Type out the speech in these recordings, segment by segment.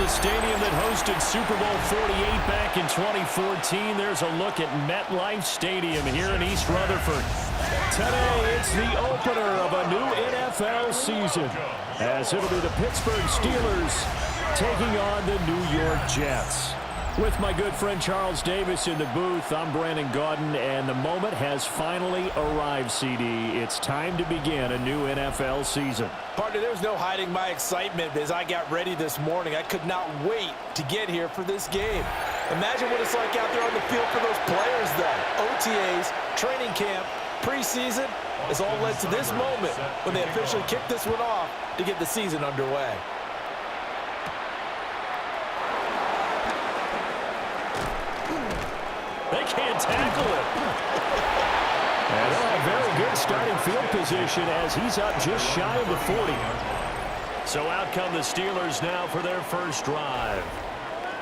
stadium that hosted Super Bowl 48 back in 2014. There's a look at MetLife Stadium here in East Rutherford. Today, it's the opener of a new NFL season, as it'll be the Pittsburgh Steelers taking on the New York Jets. With my good friend Charles Davis in the booth, I'm Brandon Gaudin, and the moment has finally arrived, CD. It's time to begin a new NFL season. Partner, there's no hiding my excitement as I got ready this morning. I could not wait to get here for this game. Imagine what it's like out there on the field for those players, though. OTAs, training camp, preseason has all led to this moment when they officially kick this one off to get the season underway. They can't tackle it. And they'll have very good starting field position as he's up just shy of the 40. So out come the Steelers now for their first drive.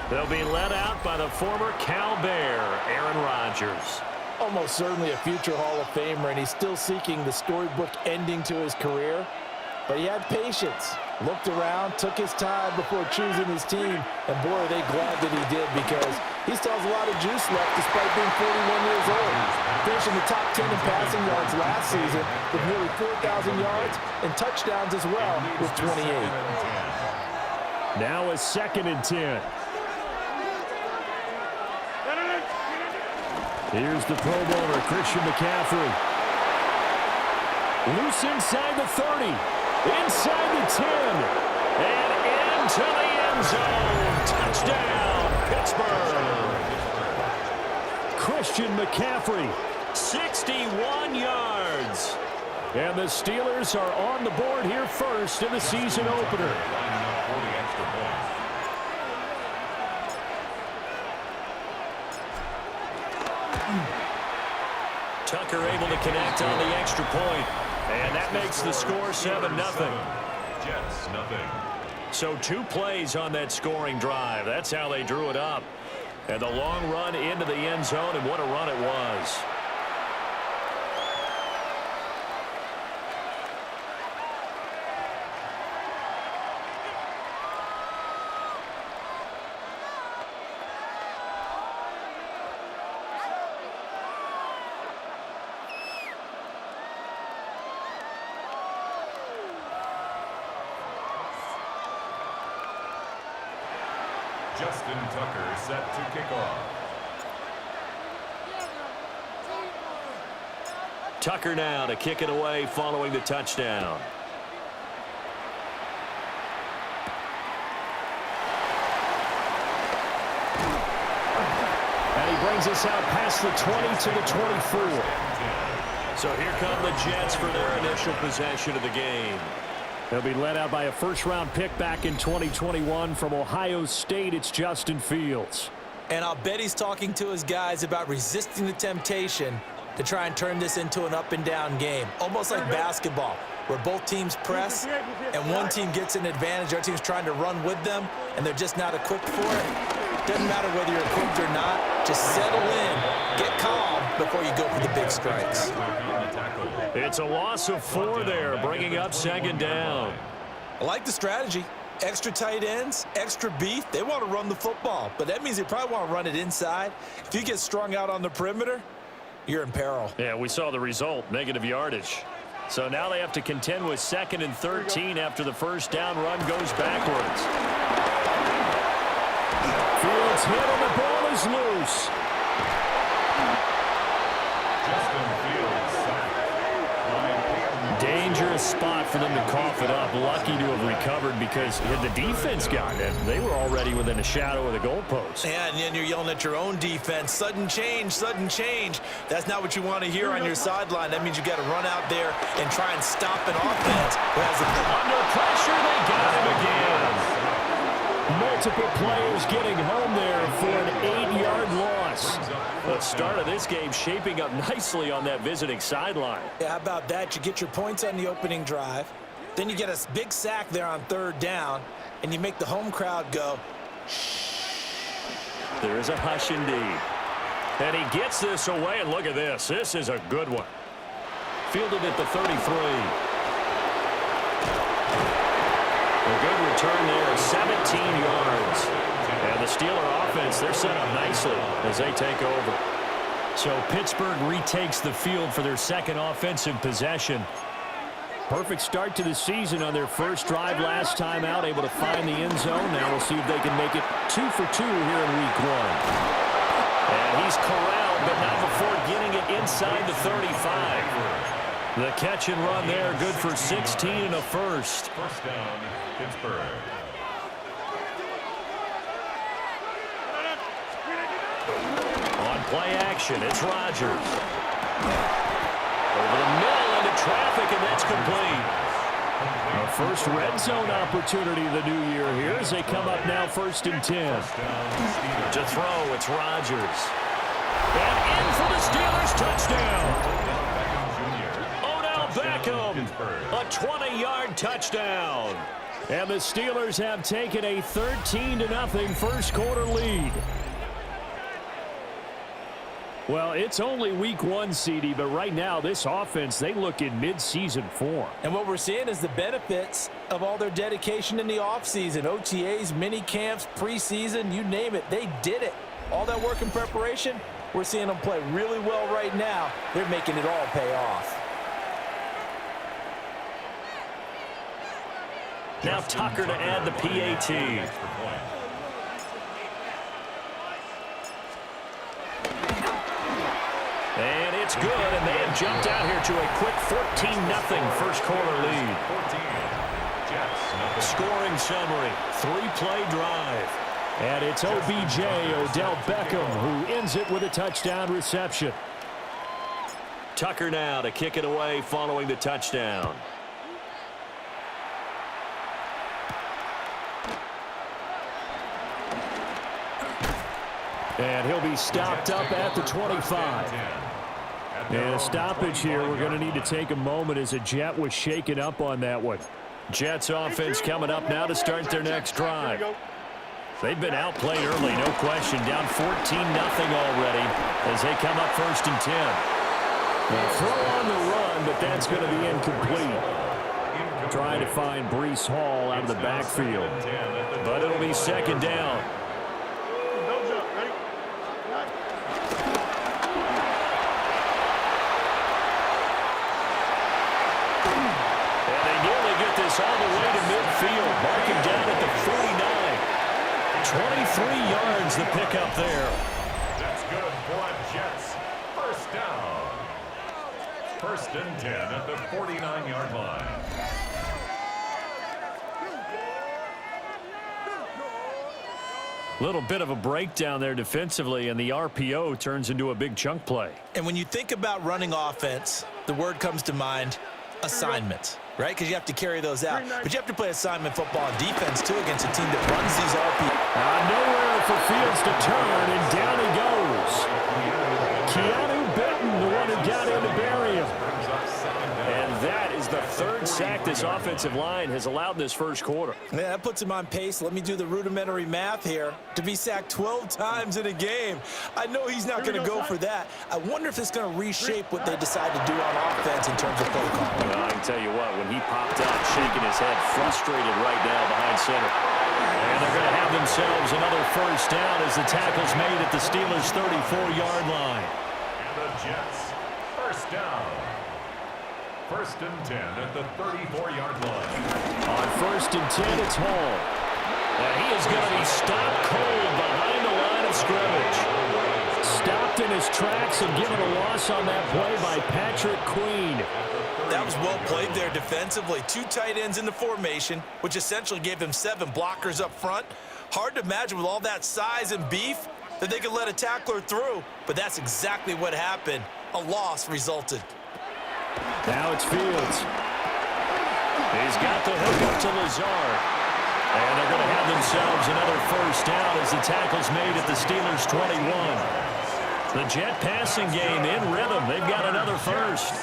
They'll be led out by the former Cal Bear, Aaron Rodgers. Almost certainly a future Hall of Famer, and he's still seeking the storybook ending to his career. But he had patience, looked around, took his time before choosing his team, and boy, are they glad that he did, because he still has a lot of juice left despite being 41 years old. Finishing the top 10 in passing yards last season with nearly 4,000 yards and touchdowns as well with 28. Now a 2nd and 10. Here's the Pro Bowler, Christian McCaffrey. Loose inside the 30. Inside the 10. And into the end zone. Touchdown, Pittsburgh. Christian McCaffrey, 61 yards. And the Steelers are on the board here first in the season opener. Tucker able to connect on the extra point. And that makes the score 7-0. Jets, nothing. So 2 plays on that scoring drive. That's how they drew it up. And the long run into the end zone, and what a run it was. Justin Tucker set to kick off. Tucker now to kick it away following the touchdown. And he brings us out past the 20 to the 24. So here come the Jets for their initial possession of the game. They'll be led out by a first-round pick back in 2021 from Ohio State. It's Justin Fields. And I'll bet he's talking to his guys about resisting the temptation to try and turn this into an up-and-down game. Almost like basketball, where both teams press, and one team gets an advantage. Our team's trying to run with them, and they're just not equipped for it. Doesn't matter whether you're equipped or not. Just settle in, get calm before you go for the big strikes. It's a loss of 4 there, bringing up 2nd down. I like the strategy. Extra tight ends, extra beef. They want to run the football, but that means they probably want to run it inside. If you get strung out on the perimeter, you're in peril. Yeah, we saw the result, negative yardage. So now they have to contend with 2nd and 13 after the first down run goes backwards. Fields hit and the ball is loose. Dangerous spot for them to cough it up. Lucky to have recovered because had the defense gotten it, they were already within a shadow of the goalpost. Yeah, and then you're yelling at your own defense. Sudden change, sudden change. That's not what you want to hear on your sideline. That means you got to run out there and try and stop an offense. Under pressure, they got him again. Multiple players getting home there for an 8-yard loss. The start of this game shaping up nicely on that visiting sideline. Yeah, how about that? You get your points on the opening drive. Then you get a big sack there on 3rd down, and you make the home crowd go, shh. There is a hush indeed. And he gets this away, and look at this. This is a good one. Fielded at the 33. A good return there, 17 yards. And the Steeler offense, they're set up nicely as they take over. So Pittsburgh retakes the field for their second offensive possession. Perfect start to the season on their first drive last time out, able to find the end zone. Now we'll see if they can make it 2 for 2 here in week 1. And he's corralled, but not before getting it inside the 35. The catch and run there, good for 16 and a first. First down, Pittsburgh. On play action, it's Rodgers. Over the middle into traffic, and that's complete. A first red zone opportunity of the new year here as they come up now 1st and 10. To throw, it's Rodgers. And in for the Steelers, touchdown. Odell Beckham, a 20-yard touchdown. And the Steelers have taken a 13-0 first quarter lead. Well, it's only week 1, CD, but right now this offense, they look in mid-season form. And what we're seeing is the benefits of all their dedication in the offseason. OTAs, mini camps, preseason, you name it, they did it. All that work and preparation, we're seeing them play really well right now. They're making it all pay off. Now Tucker to add the PAT. And it's good, and they have jumped out here to a quick 14-0 first quarter lead. Scoring summary, 3-play drive. And it's OBJ, Odell Beckham, who ends it with a touchdown reception. Tucker now to kick it away following the touchdown. And he'll be stopped up at the 25. And a stoppage here. We're going to need to take a moment as a Jet was shaken up on that one. Jets offense coming up now to start their next drive. They've been outplayed early, no question. Down 14-0 already as they come up 1st and 10. Now throw on the run, but that's going to be incomplete. Trying to find Breece Hall out of the backfield. But it'll be 2nd down. All the way to midfield, marking down at the 49. 23 yards the pickup there. That's good for the Jets. First down. 1st and 10 at the 49-yard line. Little bit of a breakdown there defensively, and the RPO turns into a big chunk play. And when you think about running offense, the word comes to mind, assignments. Right? Because you have to carry those out. But you have to play assignment football on defense, too, against a team that runs these RPOs. Nowhere for Fields to turn, and down he goes. Keanu Benton, the one who got in to bury him. And that is the 3rd sack this offensive line has allowed in this first quarter. Yeah, that puts him on pace. Let me do the rudimentary math here. To be sacked 12 times in a game. I know he's not going to go for that. I wonder if it's going to reshape what they decide to do on offense in terms of play calling. Well, I can tell you what, when he popped out, shaking his head, frustrated right now behind center. And they're going to have themselves another first down as the tackle's made at the Steelers' 34-yard line. And the Jets, first down. 1st and 10 at the 34-yard line. On 1st and 10, it's Hall. And he is going to be stopped cold behind the line of scrimmage. Stopped in his tracks and given a loss on that play by Patrick Queen. That was well played there defensively. 2 tight ends in the formation, which essentially gave him 7 blockers up front. Hard to imagine with all that size and beef that they could let a tackler through, but that's exactly what happened. A loss resulted. Now it's Fields. He's got the hook up to Lazard. And they're going to have themselves another first down as the tackle's made at the Steelers' 21. The Jet passing game in rhythm. They've got another first.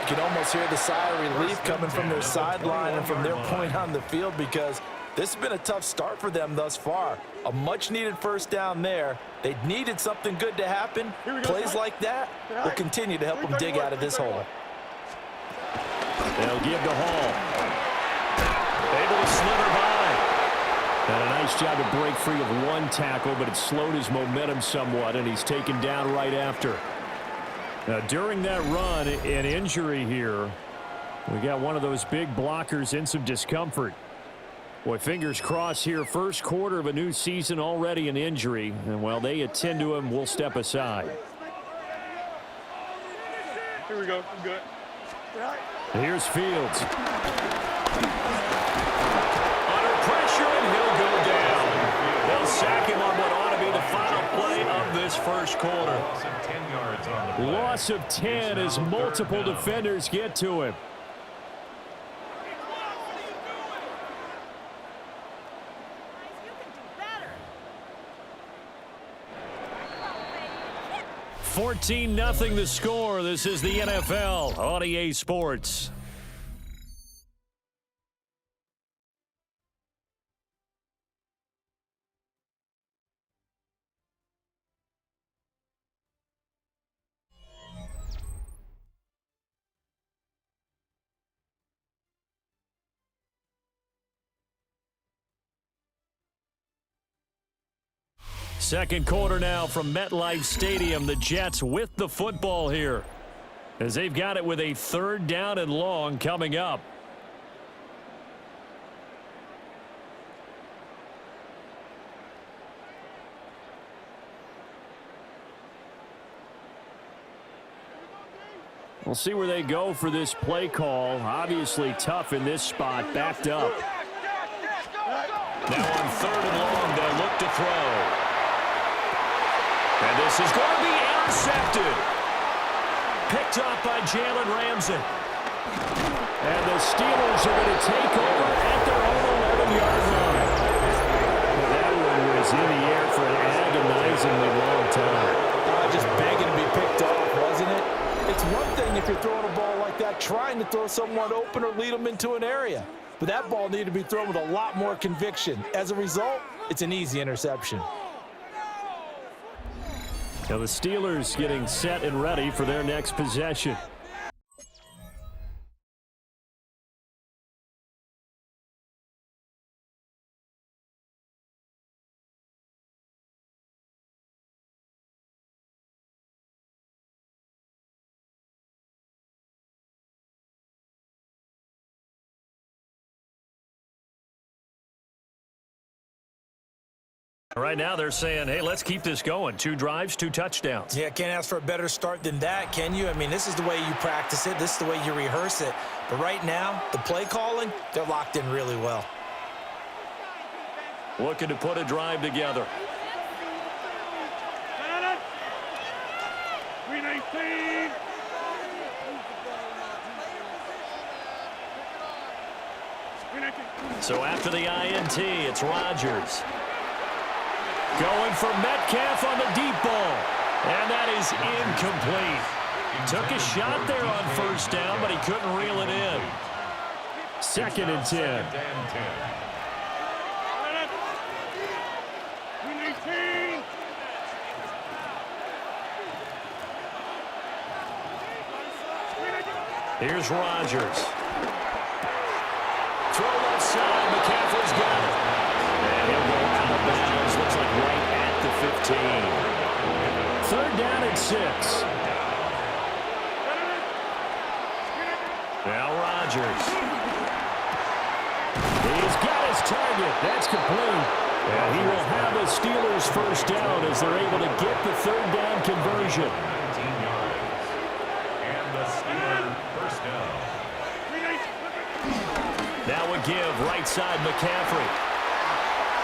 You can almost hear the sigh of relief coming from their sideline and from their point on the field because this has been a tough start for them thus far. A much-needed first down there. They needed something good to happen. Plays like that will continue to help them dig out of this hole. They'll give to Hall. Able to slither by. nice job to break free of one tackle, but it slowed his momentum somewhat, and he's taken down right after. Now, during that run, an injury here. We got one of those big blockers in some discomfort. Boy, fingers crossed here. First quarter of a new season, already an injury. And while they attend to him, we'll step aside. Here we go. I'm good. Here's Fields. Under pressure, and he'll go down. They'll sack him on what ought to be the final play of this first quarter. Loss of 10 yards on the play. Loss of 10 as multiple defenders get to him. $14-0 the score. This is the NFL on EA Sports. Second quarter now from MetLife Stadium. The Jets with the football here as they've got it with a 3rd down and long coming up. We'll see where they go for this play call. Obviously tough in this spot, backed up. Now on 3rd and long, they'll look to throw. And this is going to be intercepted. Picked up by Jalen Ramsey. And the Steelers are going to take over at their own 11-yard line. That one was in the air for an agonizingly long time. Just begging to be picked off, wasn't it? It's one thing if you're throwing a ball like that, trying to throw someone open or lead them into an area. But that ball needed to be thrown with a lot more conviction. As a result, it's an easy interception. Now the Steelers getting set and ready for their next possession. Right now they're saying, hey, let's keep this going. 2 drives, 2 touchdowns. Yeah, can't ask for a better start than that, can you? I mean, this is the way you practice it. This is the way you rehearse it. But right now, the play calling, they're locked in really well. Looking to put a drive together. 319. So after the INT, it's Rodgers. Going for Metcalf on the deep ball. And that is incomplete. Took a shot there on 1st down, but he couldn't reel it in. 2nd and 10. Here's Rodgers. Throw left side. McCaffrey's got it. And he'll go out of bounds. Looks like right at the 15. 3rd down and 6. Now Rodgers. He's got his target. That's complete. And he will have the Steelers 1st down as they're able to get the 3rd down conversion. 19 yards. And the Steelers 1st down. Now a give, right side McCaffrey.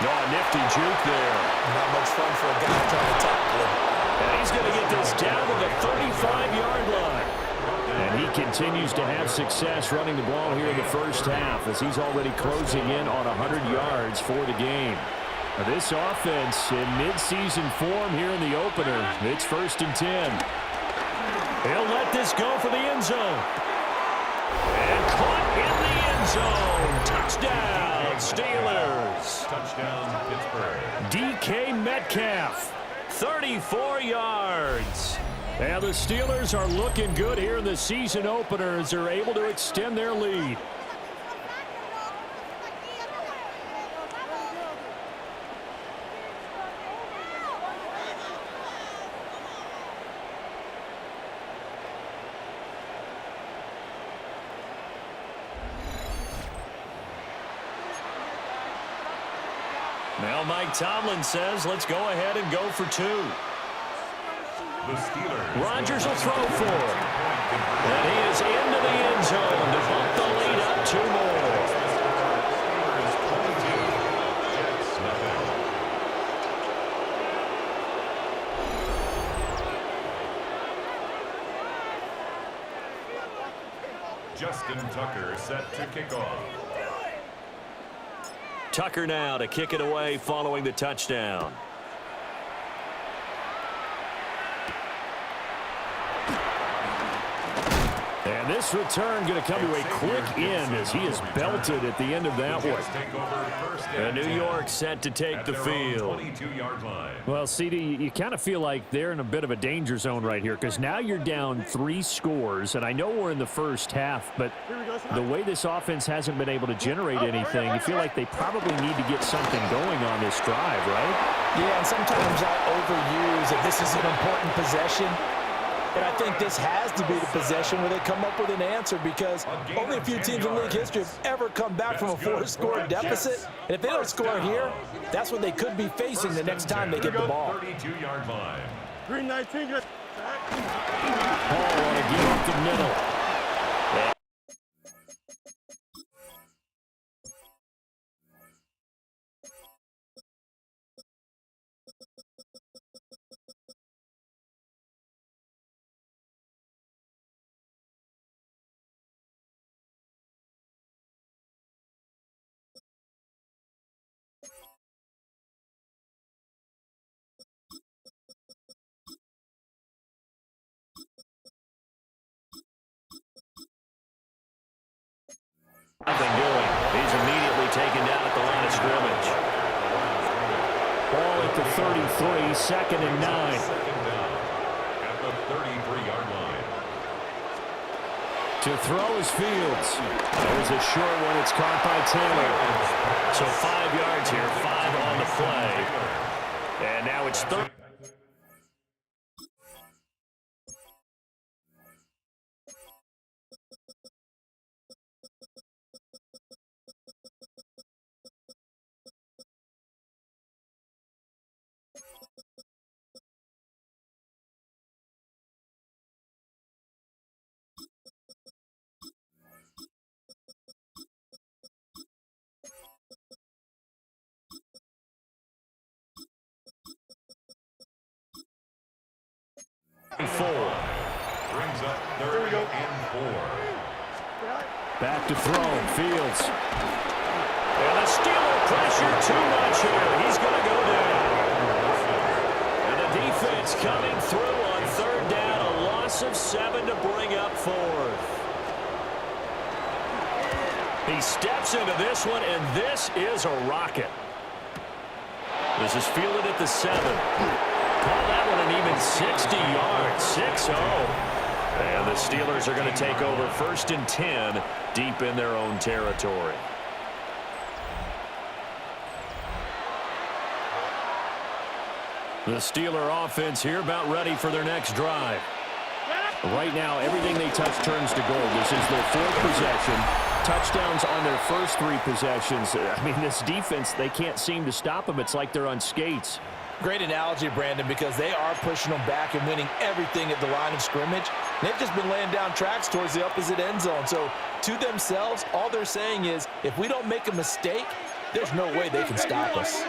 No, nifty juke there. Not much fun for a guy trying to tackle him. And he's going to get this down to the 35-yard line. And he continues to have success running the ball here in the 1st half as he's already closing in on 100 yards for the game. Now this offense in midseason form here in the opener. It's 1st and 10. He'll let this go for the end zone. And caught in the end zone. Touchdown, Steelers. Touchdown, Pittsburgh. DK Metcalf, 34 yards. And the Steelers are looking good here in the season opener as they're able to extend their lead. Now Mike Tomlin says, let's go ahead and go for two. The Steelers. Rodgers will throw for it. And he is into the end zone to bump the lead up two more. Steelers 22, Jets nothing. Justin Tucker set to kick off. Tucker now to kick it away following the touchdown. And this return going to come to a quick end as he is belted at the end of that one. And New York set to take the field. 22-yard line. Well, CD, you kind of feel like they're in a bit of a danger zone right here because now you're down 3 scores, and I know we're in the first half, but the way this offense hasn't been able to generate anything, you feel like they probably need to get something going on this drive, right? Yeah, and sometimes I overuse that this is an important possession. And I think this has to be the possession where they come up with an answer because only a few teams in league history have ever come back from a 4-score deficit. And if they don't score here, that's what they could be facing the next time they get the ball. 32-yard line. Green 19. Ball on a give up the middle. Nothing doing. He's immediately taken down at the line of scrimmage. Ball at the 33, 2nd and 9. Second down at the 33-yard line. To throw is Fields. There's a short one. It's caught by Taylor. So 5 yards here, 5 on the play. And now it's 3rd. Brings up 3rd and 4. Back to throw. Fields. And the Steeler pressure too much here. He's going to go down. And the defense coming through on 3rd down. A loss of 7 to bring up 4th. He steps into this one, and this is a rocket. This is fielded at the 7. Call that one an even 60 yards, 6-0. And the Steelers are going to take over 1st and 10 deep in their own territory. The Steeler offense here about ready for their next drive. Right now, everything they touch turns to gold. This is their 4th possession. Touchdowns on their first 3 possessions. I mean, this defense, they can't seem to stop them. It's like they're on skates. Great analogy, Brandon, because they are pushing them back and winning everything at the line of scrimmage. They've just been laying down tracks towards the opposite end zone. So to themselves, all they're saying is, if we don't make a mistake, there's no way they can stop us.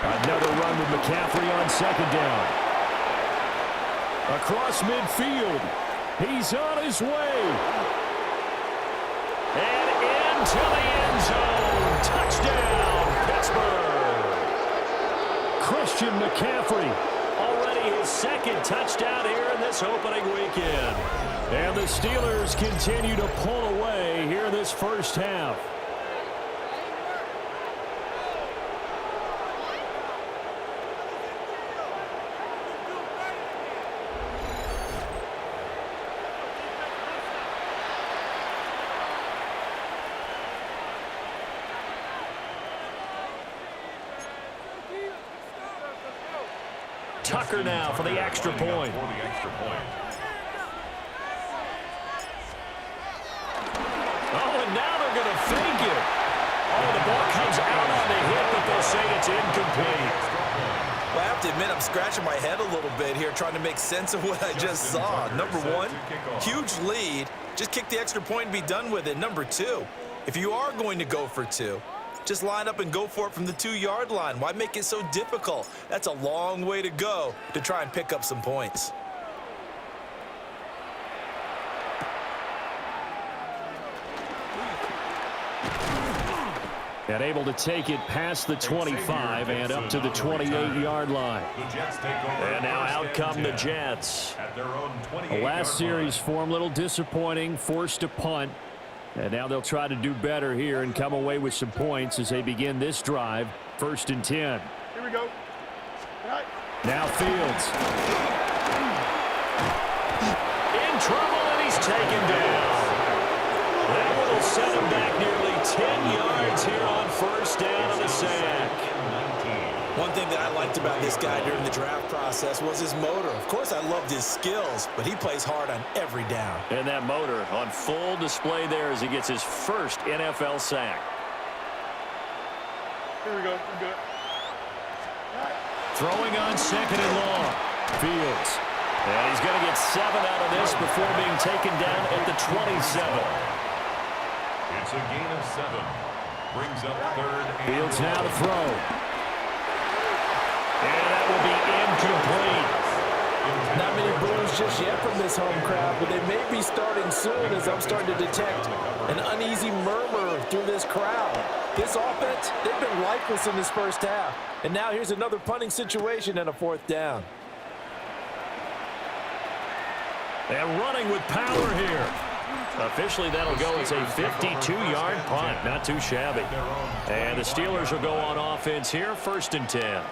Another run with McCaffrey on 2nd down. Across midfield. He's on his way. And into the end zone. Touchdown, Pittsburgh. Christian McCaffrey, already his 2nd touchdown here in this opening weekend. And the Steelers continue to pull away here this first half. Tucker now for the extra point. Oh, and now they're going to fake it. Oh, the ball comes out on the It's incomplete. Well, I have to admit, I'm scratching my head a little bit here trying to make sense of what I just saw. Number one, huge lead. Just kick the extra point and be done with it. Number two, if you are going to go for two, just line up and go for it from the 2-yard line. Why make it so difficult? That's a long way to go to try and pick up some points. And able to take it past the 25 and up to the 28-yard line. And now out come the Jets. The last series form a little disappointing, forced to punt. And now they'll try to do better here and come away with some points as they begin this drive. 1st and 10. Here we go. Right. Now Fields. In trouble, and he's taken down. That one will send him back nearly 10 yards here on 1st down on the sack. One thing that I liked about this guy during the draft process was his motor. Of course, I loved his skills, but he plays hard on every down. And that motor on full display there as he gets his first NFL sack. Here we go. We're good. Throwing on 2nd and long. Fields. And he's going to get 7 out of this before being taken down at the 27. It's a gain of 7. Brings up 3rd and Fields now to throw. And that will be incomplete. Not many boos just yet from this home crowd, but they may be starting soon as I'm starting to detect an uneasy murmur through this crowd. This offense, they've been lifeless in this first half. And now here's another punting situation and a 4th down. And running with power here. Officially, that'll go as a 52-yard punt. Not too shabby. And the Steelers will go on offense here, 1st and 10.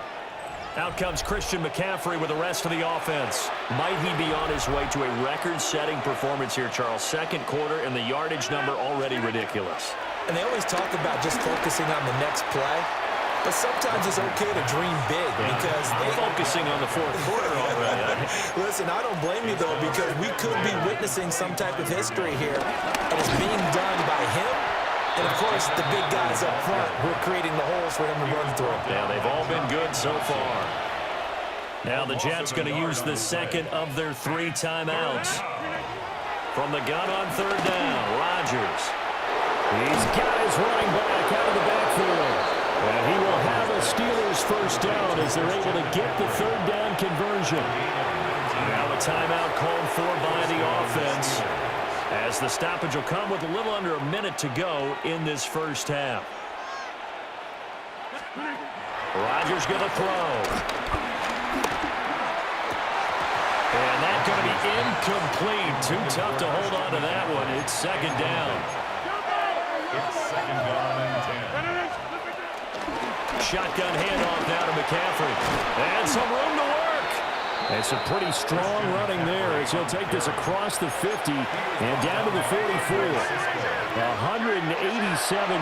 Out comes Christian McCaffrey with the rest of the offense. Might he be on his way to a record-setting performance here, Charles? 2nd quarter, and the yardage number already ridiculous. And they always talk about just focusing on the next play. But sometimes it's okay to dream big because they're focusing on the 4th quarter already. Listen, I don't blame you, though, because we could be witnessing some type of history here. And it's being done by him and, of course, the big guys up front who are creating the holes for him to run through. Yeah, they've all been good so far. Now the Jets going to use the 2nd of their 3 timeouts. From the gun on 3rd down, Rodgers. He's got his running back out of the backfield. And he will have a Steelers 1st down as they're able to get the 3rd down conversion. Now a timeout called for by the offense as the stoppage will come with a little under a minute to go in this first half. Rodgers going to throw. And that's going to be incomplete. Too tough to hold on to that one. It's 2nd down. It's 2nd down and 10. Shotgun handoff now to McCaffrey. And some room to work. And some pretty strong running there as he'll take this across the 50 and down to the 44. 187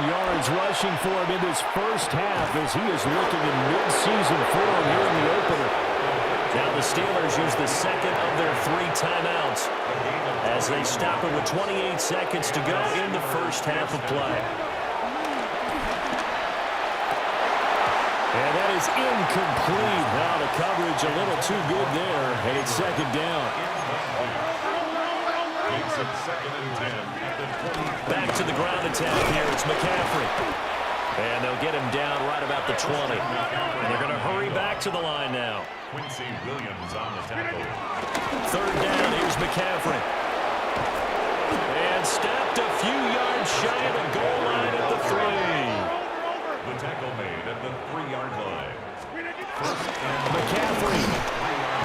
yards rushing for him in this first half as he is looking in mid-season form here in the opener. Now the Steelers use the 2nd of their 3 timeouts as they stop it with 28 seconds to go in the first half of play. And that is incomplete. Now the coverage a little too good there, and it's 2nd down. Makes it 2nd and 10 at the 20. Back to the ground attack here. It's McCaffrey. And they'll get him down right about the 20. And they're going to hurry back to the line now. Quincy Williams on the tackle. 3rd down. Here's McCaffrey. And stopped a few yards shy of the goal line at the 3. The tackle made at the 3-yard line. McCaffrey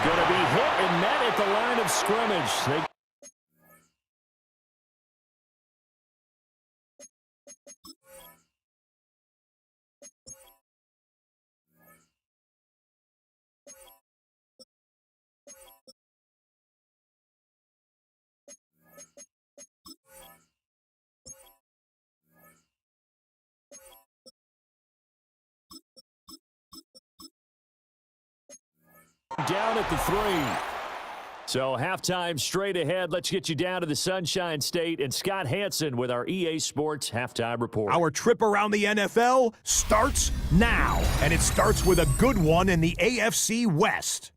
going to be hit and met at the line of scrimmage. Down at the 3. So halftime straight ahead. Let's get you down to the Sunshine State and Scott Hansen with our EA Sports halftime report. Our trip around the NFL starts now, and it starts with a good one in the AFC West.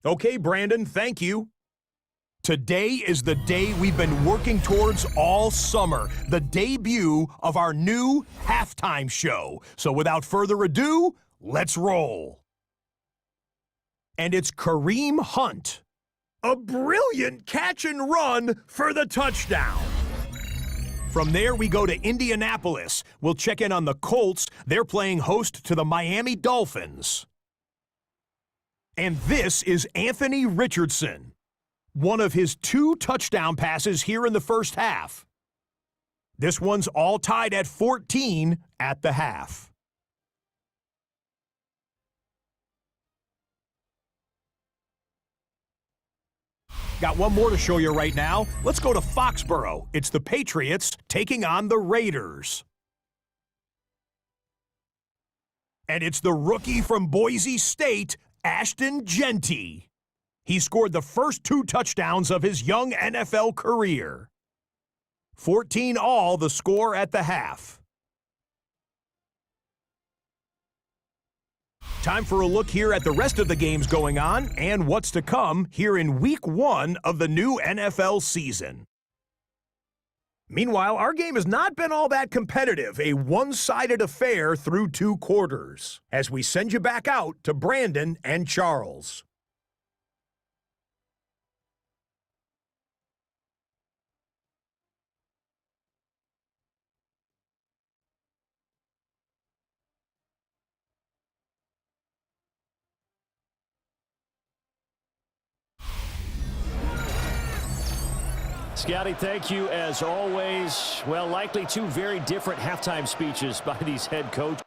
Okay, Brandon, thank you. Today is the day we've been working towards all summer, the debut of our new halftime show. So without further ado, let's roll. And it's Kareem Hunt. A brilliant catch and run for the touchdown. From there, we go to Indianapolis. We'll check in on the Colts. They're playing host to the Miami Dolphins. And this is Anthony Richardson. One of his 2 touchdown passes here in the first half. This one's all tied at 14 at the half. Got one more to show you right now. Let's go to Foxborough. It's the Patriots taking on the Raiders. And it's the rookie from Boise State, Ashton Genty. He scored the first 2 touchdowns of his young NFL career. 14 all the score at the half. Time for a look here at the rest of the games going on and what's to come here in Week 1 of the new NFL season. Meanwhile, our game has not been all that competitive, a one-sided affair through 2 quarters, as we send you back out to Brandon and Charles. Scotty, thank you as always. Well, likely 2 very different halftime speeches by these head coaches.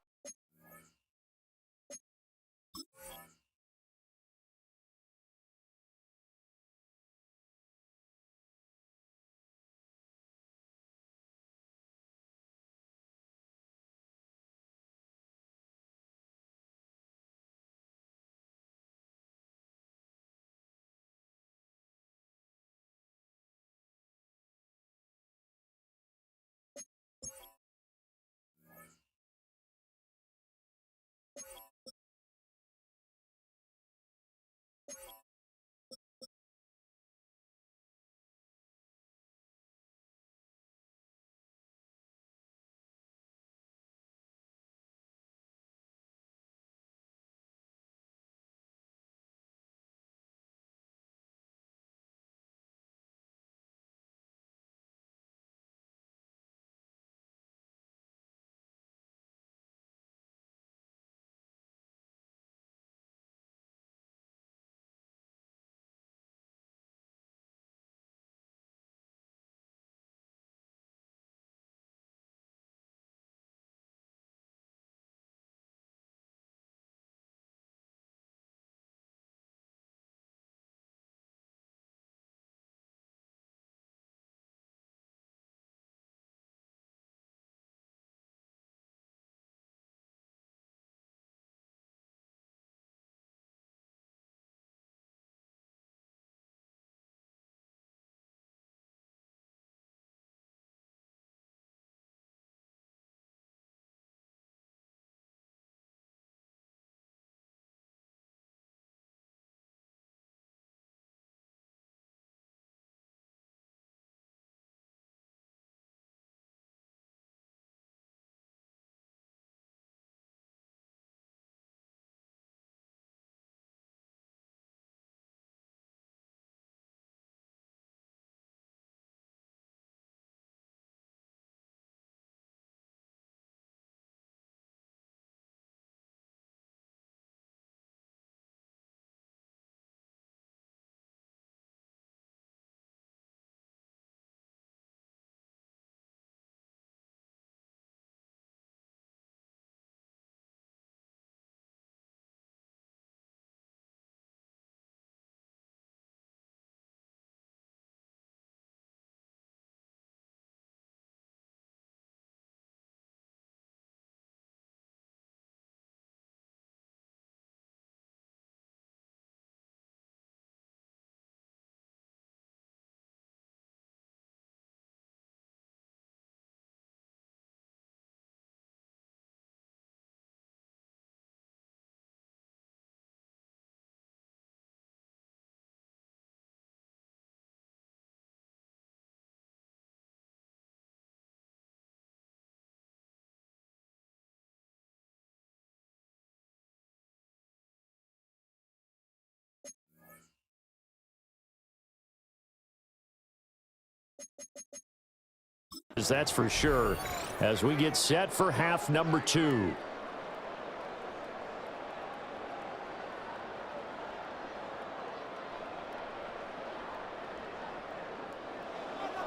That's for sure, as we get set for half number 2.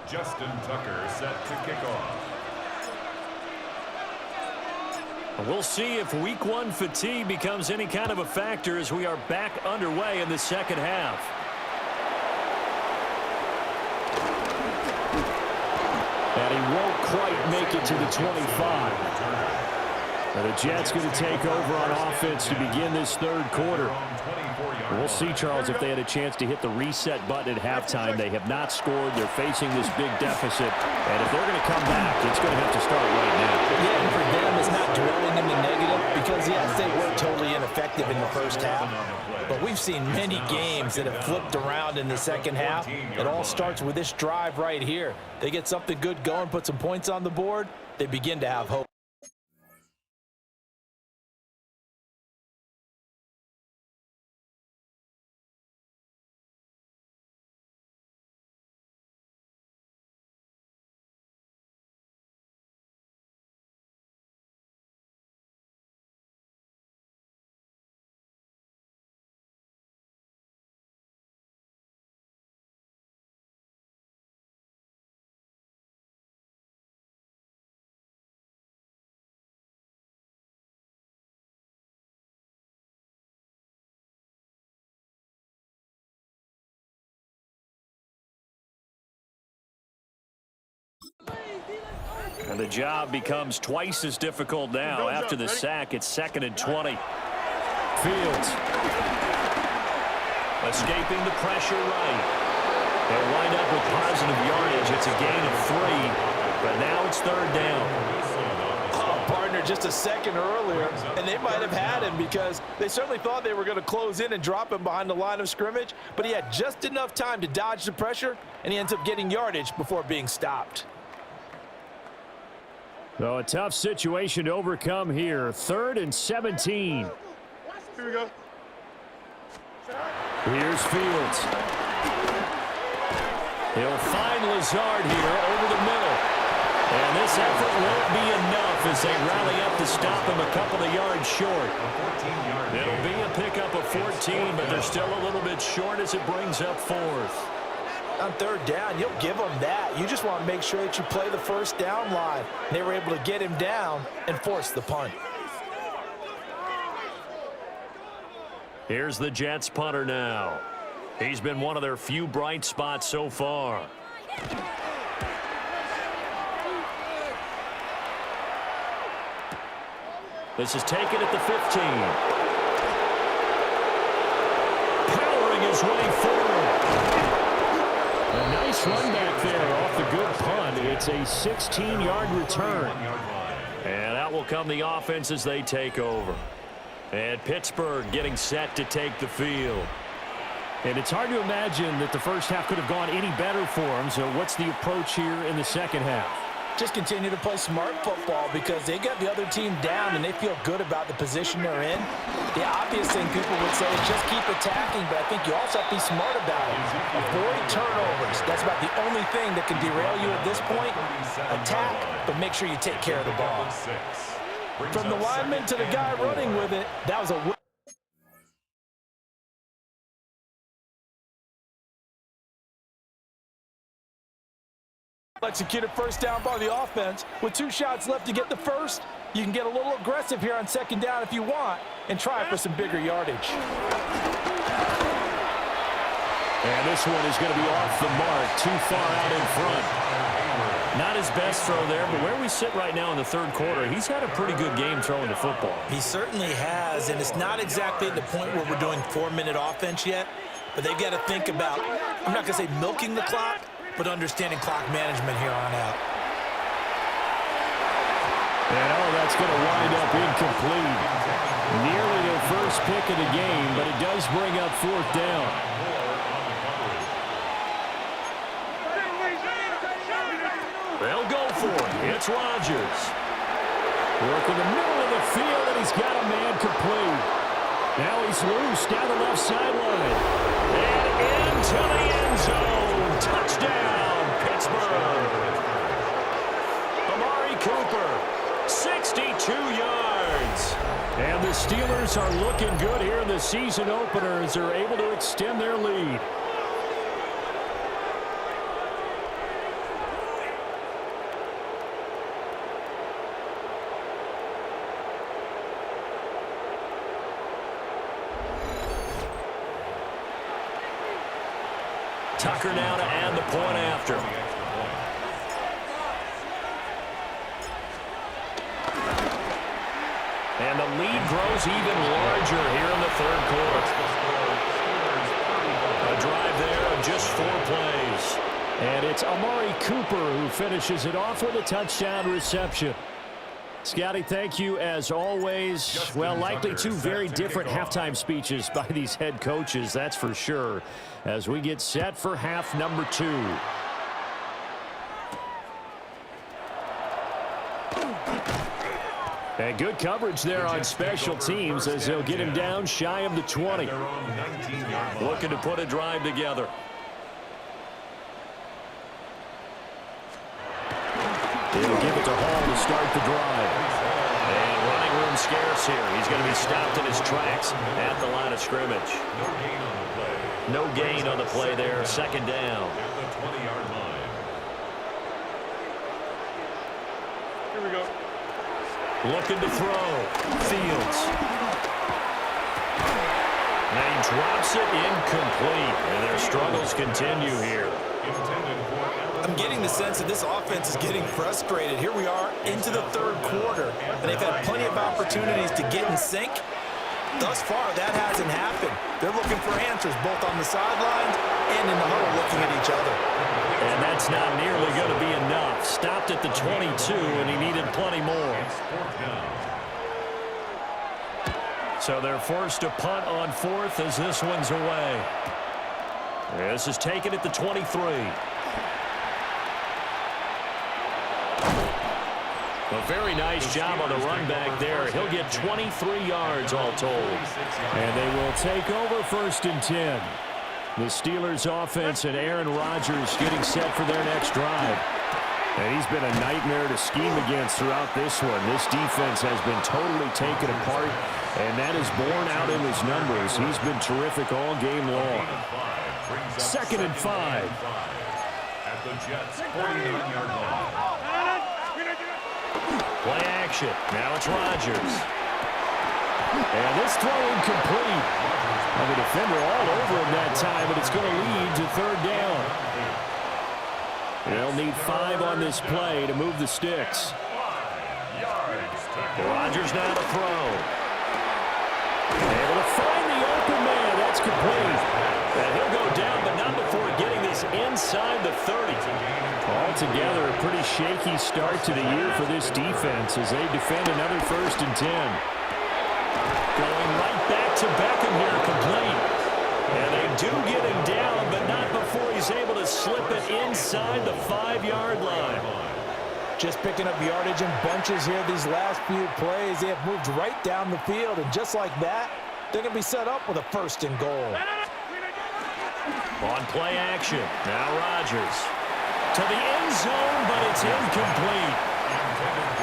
Justin Tucker set to kick off. We'll see if week 1 fatigue becomes any kind of a factor as we are back underway in the second half. And he won't quite make it to the 25. And the Jets going to take over on offense to begin this third quarter. We'll see, Charles, if they had a chance to hit the reset button at halftime. They have not scored. They're facing this big deficit. And if they're going to come back, it's going to have to start right now. Yeah, and for them, it's not dwelling in the negative because, yes, they were totally ineffective in the first half. But we've seen many games that have flipped around in the second half. It all starts with this drive right here. They get something good going, put some points on the board, they begin to have hope. And the job becomes twice as difficult now. After the sack, it's 2nd and 20. Fields. Escaping the pressure right. They'll wind up with positive yardage. It's a gain of 3, but now it's 3rd down. Partner just a second earlier, and they might have had him because they certainly thought they were going to close in and drop him behind the line of scrimmage, but he had just enough time to dodge the pressure, and he ends up getting yardage before being stopped. So a tough situation to overcome here. 3rd and 17. Here we go. Here's Fields. He'll find Lazard here over the middle. And this effort won't be enough as they rally up to stop him a couple of yards short. It'll be a pickup of 14, but they're still a little bit short as it brings up 4th. On 3rd down, you'll give them that. You just want to make sure that you play the first down line. They were able to get him down and force the punt. Here's the Jets punter now. He's been one of their few bright spots so far. This is taken at the 15. Powering his way forward. A nice run back there off the good punt. It's a 16-yard return. And out will come the offense as they take over. And Pittsburgh getting set to take the field. And it's hard to imagine that the first half could have gone any better for them. So what's the approach here in the second half? Just continue to play smart football because they got the other team down and they feel good about the position they're in. The obvious thing people would say is just keep attacking, but I think you also have to be smart about it. Avoid turnovers. That's about the only thing that can derail you at this point. Attack, but make sure you take care of the ball. From the lineman to the guy running with it, that was a executed first down by the offense. With 2 shots left to get the first, you can get a little aggressive here on 2nd down if you want and try for some bigger yardage. And this one is going to be off the mark, too far out in front. Not his best throw there, but where we sit right now in the 3rd quarter, he's had a pretty good game throwing the football. He certainly has, and it's not exactly at the point where we're doing 4-minute offense yet, but they've got to think about, I'm not going to say milking the clock, but understanding clock management here on out. And that's going to wind up incomplete. Nearly their first pick of the game, but it does bring up 4th down. They'll go for it. It's Rodgers. Working the middle of the field, and he's got a man complete. Now he's loose down the left sideline. And into the end zone. Touchdown, Pittsburgh. Cooper, 62 yards. And the Steelers are looking good here in the season opener as they're able to extend their lead. Tucker now to add the point after. And the lead grows even larger here in the third quarter. A drive there of just 4 plays. And it's Amari Cooper who finishes it off with a touchdown reception. Scotty, thank you as always. Well, likely two very different halftime speeches by these head coaches, that's for sure, as we get set for half number 2. And good coverage there on special teams as they'll get him down shy of the 20. Looking to put a drive together. He'll give it to Hall to start the drive. And running room scarce here. He's going to be stopped in his tracks at the line of scrimmage. No gain on the play there. Second down. At the 20-yard line. Here we go. Looking to throw. Fields. And he drops it incomplete. And their struggles continue here. I'm getting the sense that this offense is getting frustrated. Here we are into the third quarter, and they've had plenty of opportunities to get in sync. Thus far, that hasn't happened. They're looking for answers both on the sidelines and in the huddle looking at each other. And that's not nearly going to be enough. Stopped at the 22, and he needed plenty more. So they're forced to punt on fourth as this one's away. This is taken at the 23. A very nice job on the run back there. He'll get 23 yards all told. And they will take over first and 10. The Steelers offense and Aaron Rodgers getting set for their next drive. And he's been a nightmare to scheme against throughout this one. This defense has been totally taken apart, and that is borne out in his numbers. He's been terrific all game long. Second and 5. At the Jets' 49-yard line. Play action. Now it's Rodgers. And this throw incomplete. And the defender all over him that time, but it's going to lead to third down. They'll need 5 on this play to move the sticks. Rodgers now to throw. Able to find the open man. That's complete. And he'll go down, but not before getting this inside the 30. Altogether, a pretty shaky start to the year for this defense as they defend another first and 10. Going right back to Beckham here, complete. And they do get him down, but not before he's able to slip it inside the 5-yard line. Just picking up yardage in bunches here these last few plays. They have moved right down the field, and just like that, they're going to be set up with a first and goal. On play action, now Rodgers. To the end zone, but it's incomplete.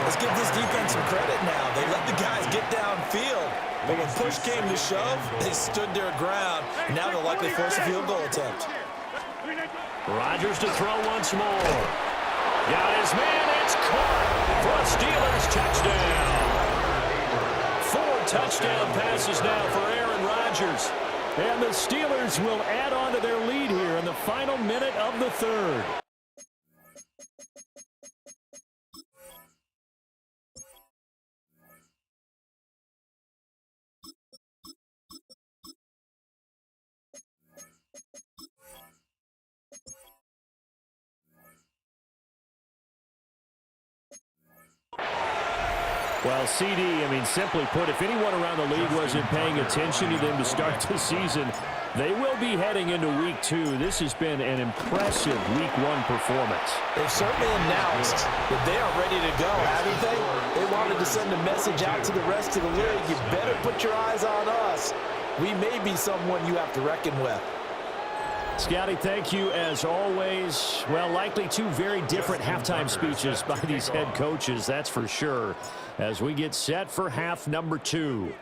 Let's give this defense some credit now. They let the guys get downfield, but when push came to shove, they stood their ground, and now they'll likely force a field goal attempt. Rodgers to throw once more. Got his man, it's caught for a Steelers touchdown. 4 touchdown passes now for Aaron Rodgers. And the Steelers will add on to their lead here in the final minute of the third. Well, CD, simply put, if anyone around the league wasn't paying attention to them to start the season, they will be heading into Week 2. This has been an impressive Week 1 performance. They've certainly announced that they are ready to go, haven't they? They wanted to send a message out to the rest of the league. You better put your eyes on us. We may be someone you have to reckon with. Scotty, thank you as always. Well, likely two very different halftime speeches by these head coaches, that's for sure, as we get set for half number 2.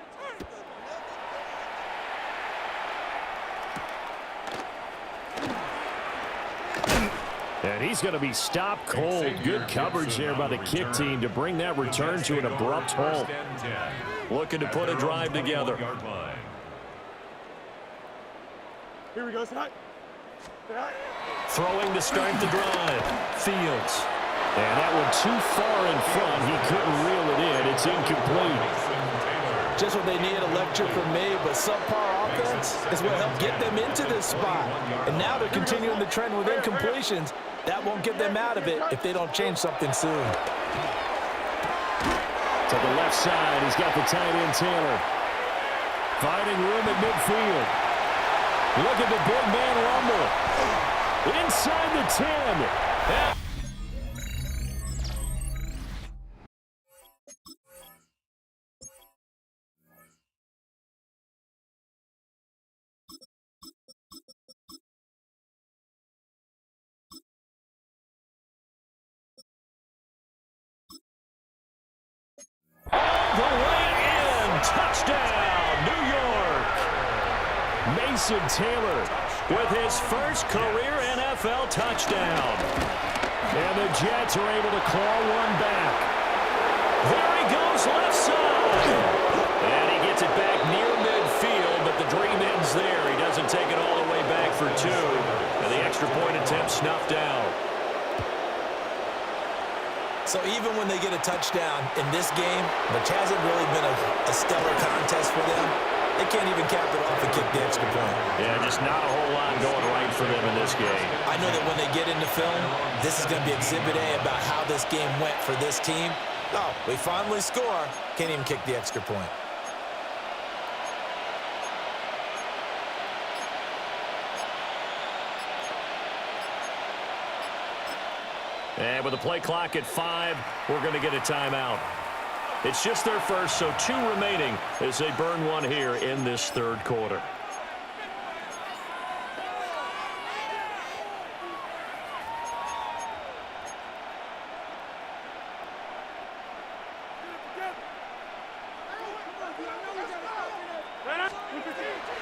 And he's going to be stopped cold. Good coverage there by the kick team to bring that return to an abrupt halt. Looking to put a drive together. Here we go, Scott. Throwing to start the drive. Fields. And that one too far in front. He couldn't reel it in. It's incomplete. Just what they need, a lecture from me, but subpar offense is what helped get them into this spot. And now they're continuing the trend with incompletions. That won't get them out of it if they don't change something soon. To the left side, he's got the tight end Taylor. Finding room at midfield. Look at the big man rumble. Inside the 10. All the way in. Touchdown, New York. Mason Taylor with his first career NFL touchdown. And the Jets are able to claw one back. There he goes left side. And he gets it back near midfield, but the dream ends there. He doesn't take it all the way back for 2. And the extra point attempt snuffed out. So even when they get a touchdown in this game, which hasn't really been a stellar contest for them, they can't even cap it off and kick the extra point. Yeah, just not a whole lot going right for them in this game. I know that when they get into film, this is going to be Exhibit A about how this game went for this team. Oh, we finally score. Can't even kick the extra point. And with the play clock at 5, we're going to get a timeout. It's just their first, so 2 remaining as they burn one here in this third quarter.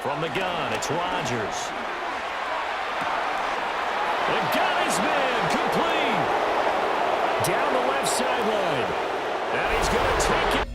From the gun, it's Rodgers. And got his man complete. Down the left sideline. And he's going to take it.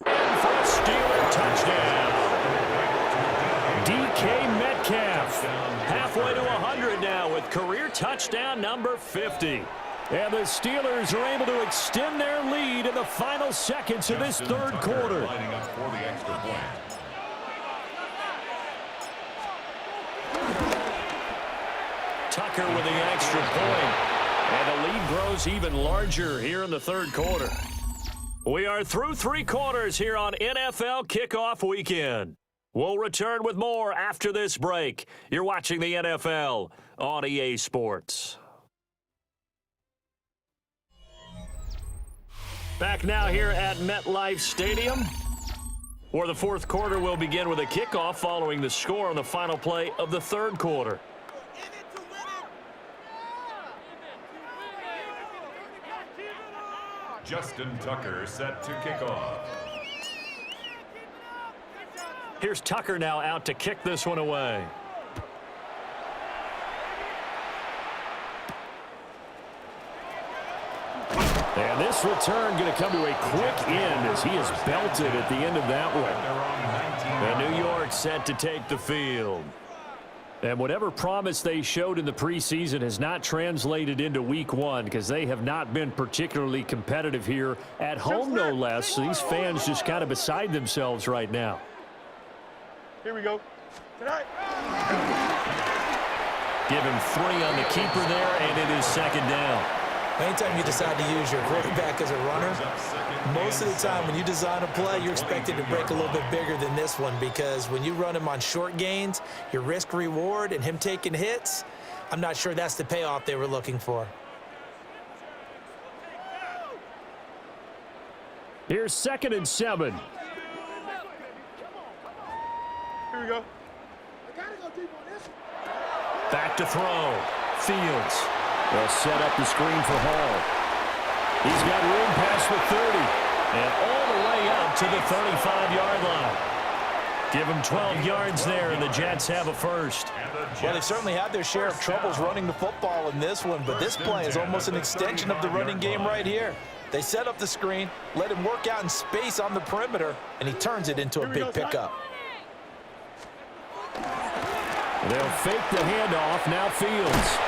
For a Steeler touchdown. DK Metcalf halfway to 100 now with career touchdown number 50. And the Steelers are able to extend their lead in the final seconds of this third quarter. Lining up for the extra point. Tucker with the extra point. And the lead grows even larger here in the third quarter. We are through 3 quarters here on NFL Kickoff Weekend. We'll return with more after this break. You're watching the NFL on EA Sports. Back now here at MetLife Stadium. Or the fourth quarter will begin with a kickoff following the score on the final play of the third quarter. Justin Tucker set to kick off. Here's Tucker now out to kick this one away. And this return going to come to a quick end as he is belted at the end of that one. And New York set to take the field. And whatever promise they showed in the preseason has not translated into week one because they have not been particularly competitive here at home, no less. So these fans just kind of beside themselves right now. Here we go. Tonight. Give him 3 on the keeper there, and it is second down. Anytime you decide to use your quarterback as a runner, most of the time when you design a play, you're expected to break a little bit bigger than this one because when you run him on short gains, your risk-reward and him taking hits, I'm not sure that's the payoff they were looking for. Here's 2nd and 7. Here we go. Back to throw. Fields. They'll set up the screen for Hall. He's got room past the 30. And all the way up to the 35-yard line. Give him 12 yards there, and the Jets have a first. Well, they certainly had their share of troubles running the football in this one, but this play is almost an extension of the running game right here. They set up the screen, let him work out in space on the perimeter, and he turns it into a big pickup. They'll fake the handoff. Now Fields.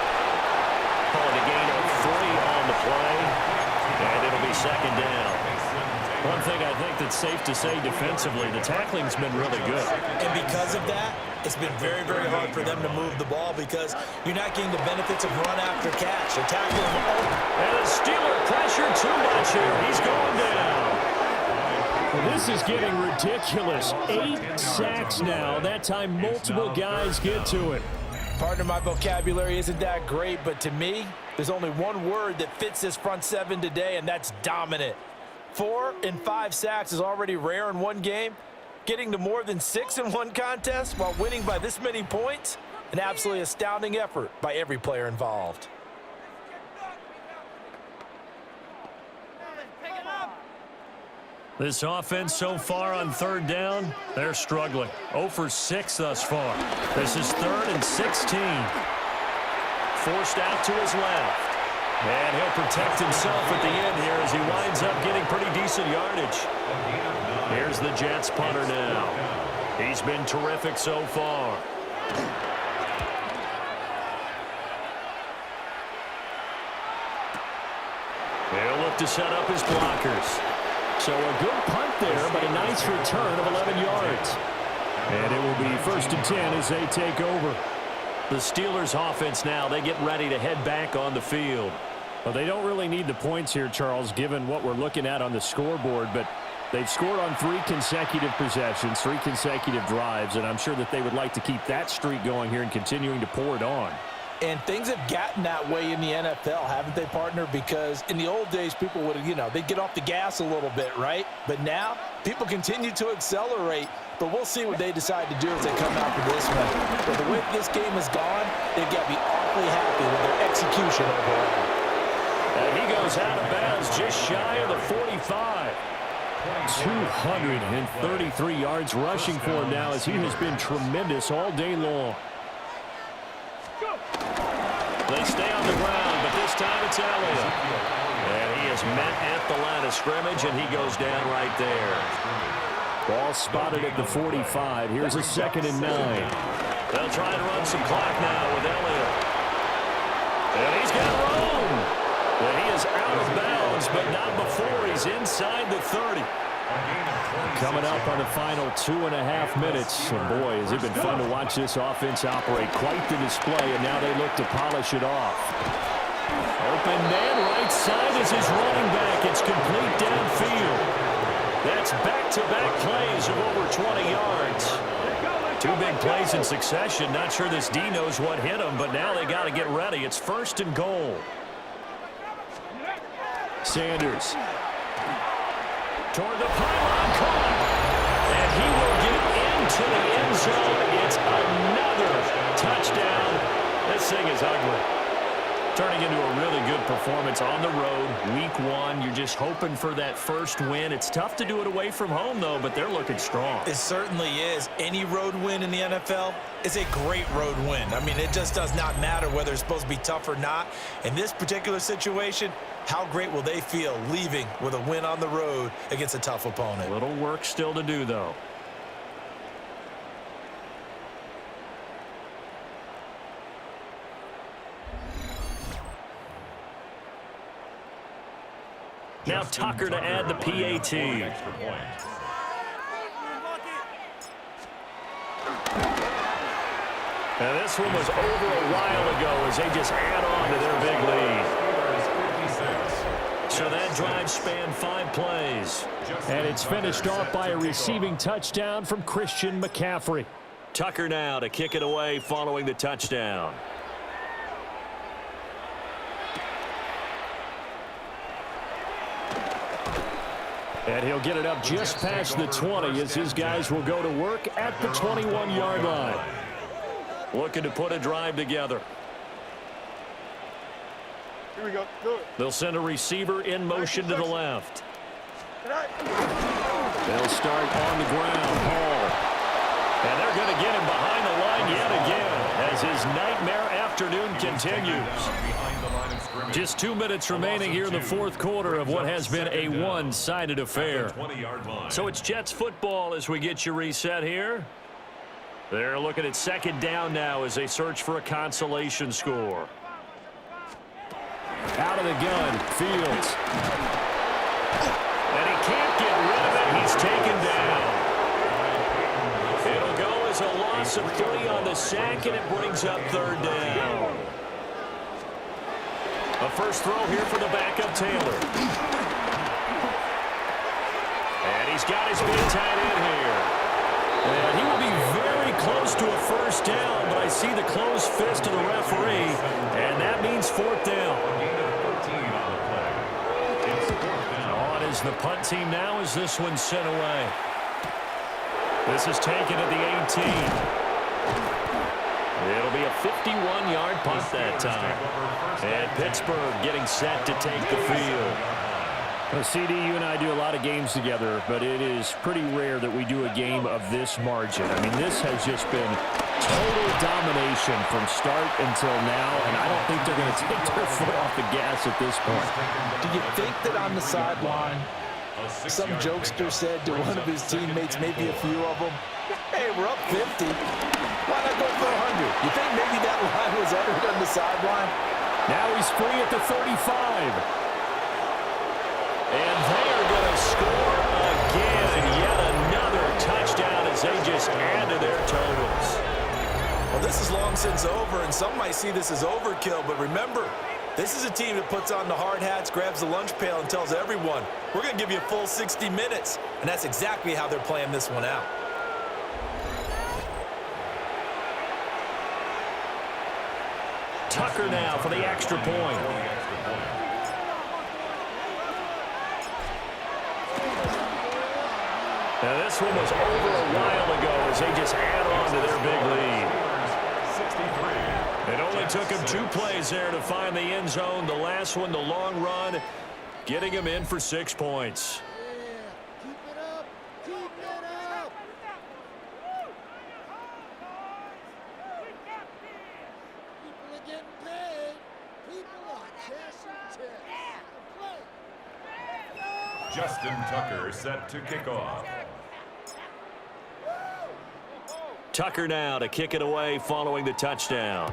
Calling a gain of 3 on the play, and it'll be second down. One thing I think that's safe to say defensively, the tackling's been really good. And because of that, it's been very, very hard for them to move the ball because you're not getting the benefits of run after catch. They're tackling him open. And the Steeler pressure too much here. He's going down. Well, this is getting ridiculous. 8 sacks now. That time multiple guys get to it. Partner, my vocabulary isn't that great, but to me, there's only one word that fits this front seven today, and that's dominant. 4 and 5 sacks is already rare in one game. Getting to more than 6 in one contest while winning by this many points, an absolutely astounding effort by every player involved. This offense so far on 3rd down, they're struggling. 0 for 6 thus far. This is 3rd and 16. Forced out to his left. And he'll protect himself at the end here as he winds up getting pretty decent yardage. Here's the Jets punter now. He's been terrific so far. He'll look to set up his blockers. So a good punt there, but a nice return of 11 yards. And it will be 1st and 10 as they take over. The Steelers offense now, they get ready to head back on the field. Well, they don't really need the points here, Charles, given what we're looking at on the scoreboard, but they've scored on 3 consecutive possessions, 3 consecutive drives, and I'm sure that they would like to keep that streak going here and continuing to pour it on. And things have gotten that way in the NFL, haven't they, partner? Because in the old days, people would, they'd get off the gas a little bit, right? But now, people continue to accelerate. But we'll see what they decide to do as they come out for this one. But the way this game has gone, they've got to be awfully happy with their execution overall. And he goes out of bounds just shy of the 45. 233 yards rushing for him now as he has been tremendous all day long. They stay on the ground, but this time it's Elliott. And he is met at the line of scrimmage, and he goes down right there. Ball spotted at the 45. Here's a 2nd and 9. They'll try and run some clock now with Elliott. And he's got room. And he is out of bounds, but not before he's inside the 30. Coming up on the final 2.5 minutes. And boy, has it been fun to watch this offense operate. Quite the display, and now they look to polish it off. Open man, right side is his running back. It's complete downfield. That's back-to-back plays of over 20 yards. 2 big plays in succession. Not sure this D knows what hit him, but now they got to get ready. It's 1st and goal. Sanders. Toward the pylon, caught. And he will get into the end zone. It's another touchdown. This thing is ugly. Turning into a really good performance on the road, week 1. You're just hoping for that first win. It's tough to do it away from home, though, but they're looking strong. It certainly is. Any road win in the NFL is a great road win. I mean, it just does not matter whether it's supposed to be tough or not. In this particular situation, how great will they feel leaving with a win on the road against a tough opponent? A little work still to do, though. Now Tucker to add the PAT. Now this one was over a while ago as they just add on to their big lead. So that drive spanned 5 plays. And it's finished off by a receiving touchdown from Christian McCaffrey. Tucker now to kick it away following the touchdown. And he'll get it up just past the 20 as his guys will go to work at the 21-yard line. Looking to put a drive together. Here we go. Do it. They'll send a receiver in motion to the left. Tonight. They'll start on the ground. Hall. And they're going to get him behind the line yet again as his nightmare afternoon continues. Just 2 minutes remaining here in the fourth quarter of what has been a one-sided affair. So it's Jets football as we get you reset here. They're looking at second down now as they search for a consolation score. Out of the gun, Fields. And he can't get rid of it. He's taken down. It'll go as a loss of 3 on the sack, and it brings up third down. A first throw here for the backup, Taylor. And he's got his big tight end here. And he will be very close to a first down, but I see the closed fist of the referee, and that means fourth down. On is the punt team now as this one's sent away. This is taken at the 18. It'll be a 51-yard punt that time. And Pittsburgh getting set to take the field. Well, CD, you and I do a lot of games together, but it is pretty rare that we do a game of this margin. I mean, this has just been total domination from start until now, and I don't think they're going to take their foot off the gas at this point. Do you think that on the sideline, some jokester said to one of his teammates, maybe a few of them, hey, we're up 50. Why not go for 100? You think maybe that line was uttered on the sideline? Now he's free at the 35. And they are going to score again. Yet another touchdown as they just add to their totals. Well, this is long since over, and some might see this as overkill. But remember, this is a team that puts on the hard hats, grabs the lunch pail, and tells everyone, we're going to give you a full 60 minutes. And that's exactly how they're playing this one out. Tucker now for the extra point. Now this one was over a while ago as they just add on to their big lead. It only took him 2 plays there to find the end zone. The last one, the long run, getting him in for 6 points. Keep it up. Keep it up. People are getting paid. People are cashing checks. Justin Tucker set to kick off. Tucker now to kick it away following the touchdown.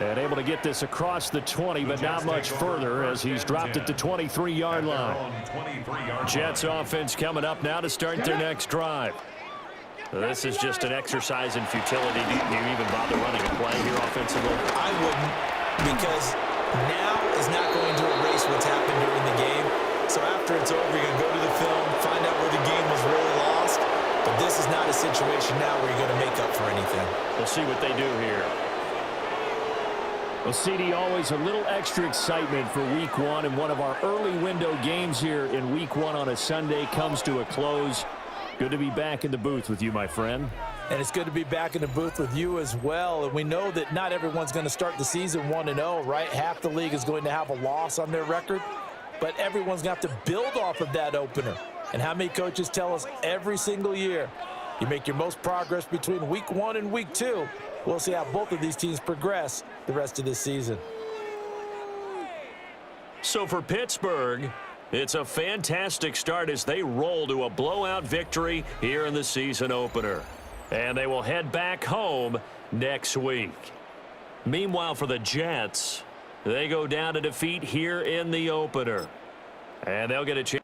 And able to get this across the 20, but not much further as he's dropped it to 23-yard line. Jets offense coming up now to start their next drive. This is just an exercise in futility. Do you even bother running a play here offensively? I wouldn't, because now is not going to erase what's happened during the game. So after it's over, you're going to go to the film, find out where the game was really lost. But this is not a situation now where you're going to make up for anything. We'll see what they do here. Well, CD, always a little extra excitement for Week 1, and one of our early window games here in Week 1 on a Sunday comes to a close. Good to be back in the booth with you, my friend. And it's good to be back in the booth with you as well. And we know that not everyone's going to start the season 1-0, right? Half the league is going to have a loss on their record, but everyone's going to have to build off of that opener. And how many coaches tell us every single year, you make your most progress between Week 1 and Week 2. We'll see how both of these teams progress the rest of this season. So for Pittsburgh, it's a fantastic start as they roll to a blowout victory here in the season opener. And they will head back home next week. Meanwhile, for the Jets, they go down to defeat here in the opener. And they'll get a chance.